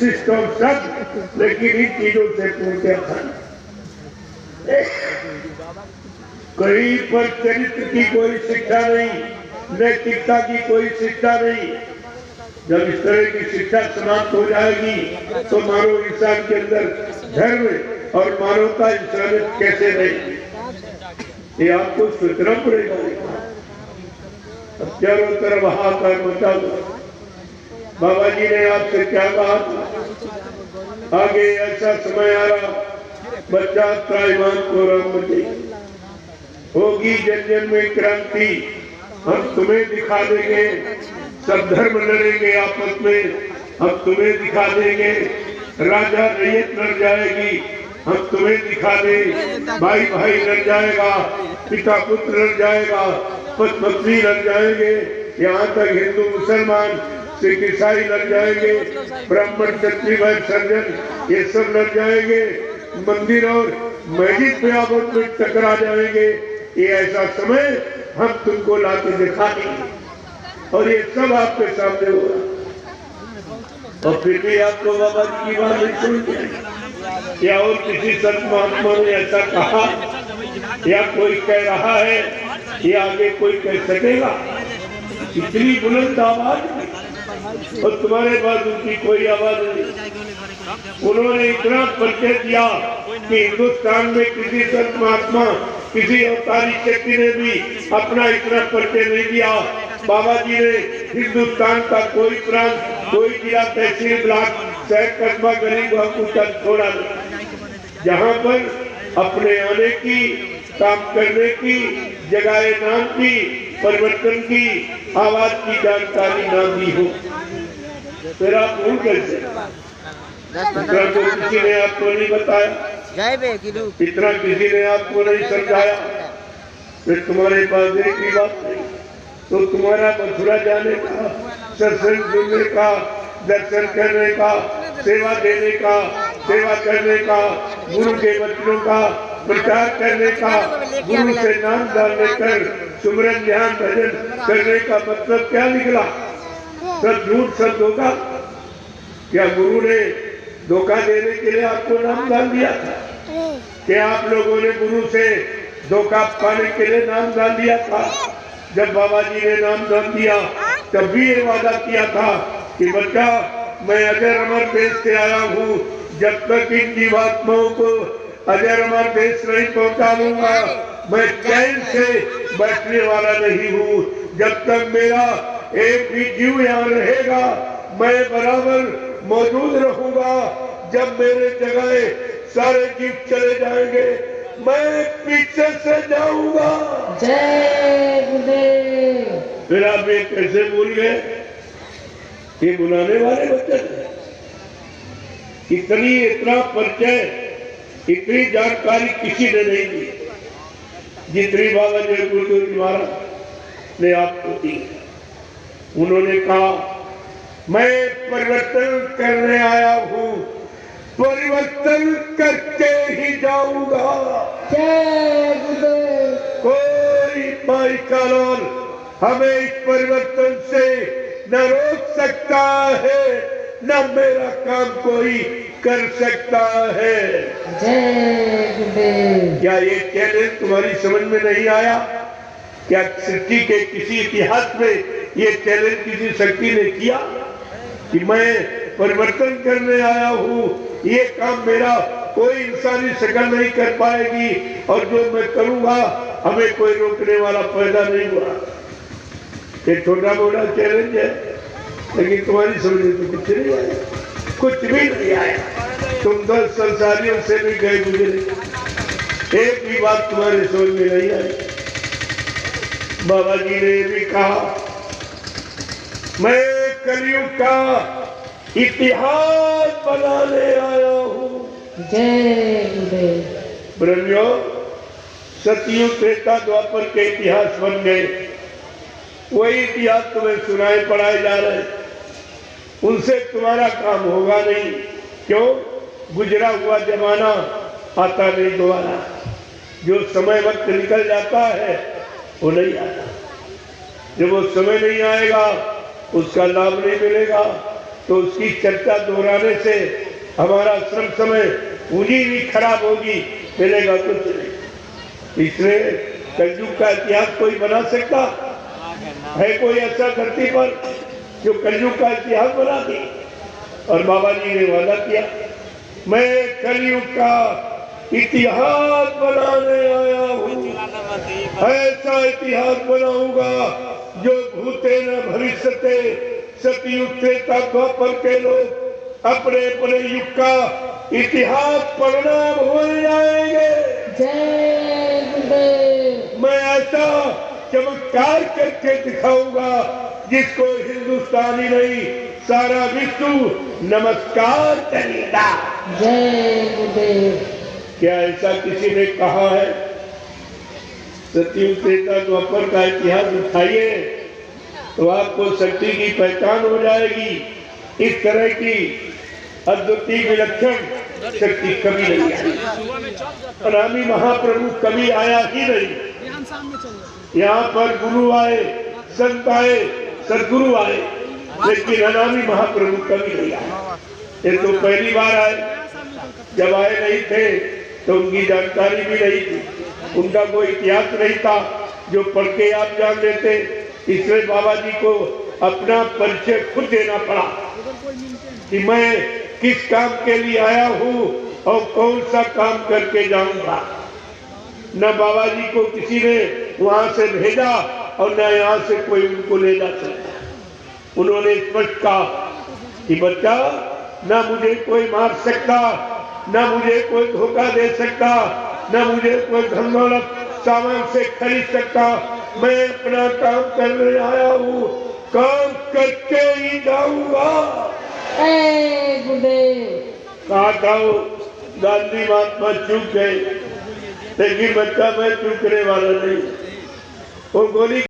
शिष्ट और सब, लेकिन इन चीजों से पूर्णतः खाना। कहीं पर चरित्र की कोई शिक्षा नहीं, नैतिकता की कोई शिक्षा नहीं। जब इस तरह की शिक्षा समाप्त हो जाएगी तो मानव इंसान के अंदर धर्म और मानवता इंसानियत कैसे रहेगी, ये आपको सोचना पड़ेगा। अब चारों तरफ हाहाकार मचा हुआ। बाबा जी ने आपसे क्या कहा था? आगे ऐसा समय आ रहा, बच्चा त्राईमान को राम बचे, होगी जन जन में क्रांति, हम तुम्हें दिखा देंगे, सब धर्म लड़ेंगे आपस में, हम तुम्हें दिखा देंगे, राजा रैयत लड़ जाएगी, हम तुम्हें दिखा दें, भाई भाई लड़ जाएगा, पिता पुत्र लड़ जाएगा, पत्नी लड़ जाएंगे, यहाँ तक हिंदू मुसलमान सिख ईसाई लड़ जाएंगे, ब्राह्मण क्षत्रिय वैश्य सर्जन ये सब लड़ जाएंगे, मंदिर और मस्जिद पे आपस में टकरा जाएंगे। ये ऐसा समय हम तुमको लाके दिखा देंगे और ये सब आपके सामने होगा। और फिर भी आपको बाबा जी की बात नहीं सुनते, या और किसी संत महात्मा ने ऐसा कहा, या कोई कह रहा है, ये आगे कोई कह सकेगा? इतनी बुलंद आवाज और तुम्हारे पास उनकी कोई आवाज नहीं। उन्होंने इतना परिचय दिया कि हिंदुस्तान में किसी संत महात्मा, किसी अवतारी शक्ति ने भी अपना इतना परिचय नहीं दिया। बाबा जी ने हिंदुस्तान का कोई प्रांत, कोई जिला, तहसील, ब्लॉक, शहर, कस्बा, गरीब कुछ छोड़ा नहीं, जहाँ पर अपने आने की, काम करने की, जगह नाम की, परिवर्तन की, आवाज की जानकारी ना दी हो। फिर आप भूल कैसे? इतना तो किसी ने आपको नहीं बताया, इतना किसी ने आपको नहीं समझाया, फिर तुम्हारे पास एक ही बात नहीं, तो तुम्हारा मथुरा जाने का, सत्संग सुनने का, दर्शन करने का, सेवा देने का, सेवा करने का, गुरु के वचनों का प्रचार करने का, गुरु से नाम डालने कर सुमरन ध्यान भजन करने का मतलब क्या निकला? सब झूठ, सब धोखा। क्या गुरु ने धोखा देने के लिए आपको नाम डाल दिया था? क्या आप लोगों ने गुरु से धोखा पाने के लिए नाम डाल दिया था? जब बाबा जी ने नाम डाल दिया तब भी ये वादा किया था कि बच्चा, मैं अजर अमर देश से आया हूँ, जब तक इन जीवात्माओं को अजर अमर देश नहीं पहुँचा लूंगा, मैं चैन से बैठने वाला नहीं हूँ। जब तक मेरा एक भी जीव यहाँ रहेगा, मैं बराबर मौजूद रहूंगा। जब मेरे जगह सारे जीव चले जाएंगे, मैं पीछे से जाऊंगा। जय गुरुदेव। फिर आप ये कैसे भूल गए? ये बुलाने वाले बच्चे इतना परिचय, इतनी जानकारी किसी ने नहीं दी जितनी बाबा जय गुरुदेव महाराज ने आपको दी। उन्होंने कहा, मैं परिवर्तन करने आया हूँ, परिवर्तन करके ही जाऊंगा। जय गुरुदेव। कोई माई का लाल हमें इस परिवर्तन से न रोक सकता है, न मेरा काम कोई कर सकता है। जय गुरुदेव। क्या ये चैलेंज तुम्हारी समझ में नहीं आया? क्या सृष्टि के किसी इतिहास में ये चैलेंज किसी शक्ति ने किया कि मैं परिवर्तन करने आया हूँ, ये काम मेरा कोई इंसानी शकल नहीं कर पाएगी, और जो मैं करूँगा हमें कोई रोकने वाला पैदा नहीं हुआ। ये छोटा मोटा चैलेंज है, लेकिन तुम्हारी समझ में तो कुछ नहीं आया, कुछ भी नहीं आया। तुम 10 संसारियों से भी गए गुजरे, एक भी बात तुम्हारे समझ में नहीं आई। बाबा जी ने भी कहा, मैं कलयुग का इतिहास बनाने आया हूँ। जय गुरुदेव। ब्रह्मो, सतयुग त्रेता द्वापर के इतिहास बन गए, वही इतिहास तुम्हें सुनाए पढ़ाए जा रहे, उनसे तुम्हारा काम होगा नहीं। क्यों? गुजरा हुआ जमाना आता नहीं दोबारा। जो समय वक्त निकल जाता है वो नहीं आता। जब वो समय नहीं आएगा उसका लाभ नहीं मिलेगा। तो उसकी चर्चा दोहराने से हमारा श्रम समय पूंजी भी खराब होगी, मिलेगा कुछ नहीं। इसलिए कलयुग का इतिहास कोई बना सकता है? कोई ऐसा धरती पर जो कलयुग का इतिहास बना दी? और बाबा जी ने वादा किया, मैं कलयुग का इतिहास बनाने आया हूँ, ऐसा इतिहास बनाऊंगा जो भूते न भविष्यते, सतयुग त्रेता द्वापर के लोग अपने अपने युग का इतिहास पढ़ना भूल जाएंगे। जय गुरुदेव। मैं ऐसा चमत्कार करके दिखाऊंगा जिसको हिंदुस्तानी नहीं सारा विश्व नमस्कार करेगा। जय गुरुदेव। क्या ऐसा किसी ने कहा है? सतयुग त्रेता द्वापर का इतिहास उठाइए तो आपको शक्ति की पहचान हो जाएगी। इस तरह की अद्वितीय विलक्षण शक्ति कभी नहीं आई। अनामी महाप्रभु कभी आया ही नहीं। यहाँ पर गुरु आए, संत आए, सदगुरु आए, लेकिन अनामी महाप्रभु कभी नहीं आया। ये तो पहली बार आए। जब आए नहीं थे तो उनकी जानकारी भी नहीं थी, उनका कोई इतिहास नहीं था जो पढ़ के आप जान लेते। इसलिए बाबा जी को अपना परिचय खुद देना पड़ा कि मैं किस काम के लिए आया हूँ और कौन सा काम करके जाऊंगा। न बाबा जी को किसी ने वहां से भेजा और न यहाँ से कोई उनको ले जा सकता। उन्होंने स्पष्ट कहा कि बच्चा, न मुझे कोई मार सकता, न मुझे कोई धोखा दे सकता, न मुझे कोई धन दौलत सामान से खरीद सकता। मैं अपना काम करने आया हूँ, काम करके ही जाऊंगा। जय गुरुदेव। कहा था गांधी महात्मा चूक गए, लेकिन बच्चा मैं चूकने वाला नहीं। वो गोली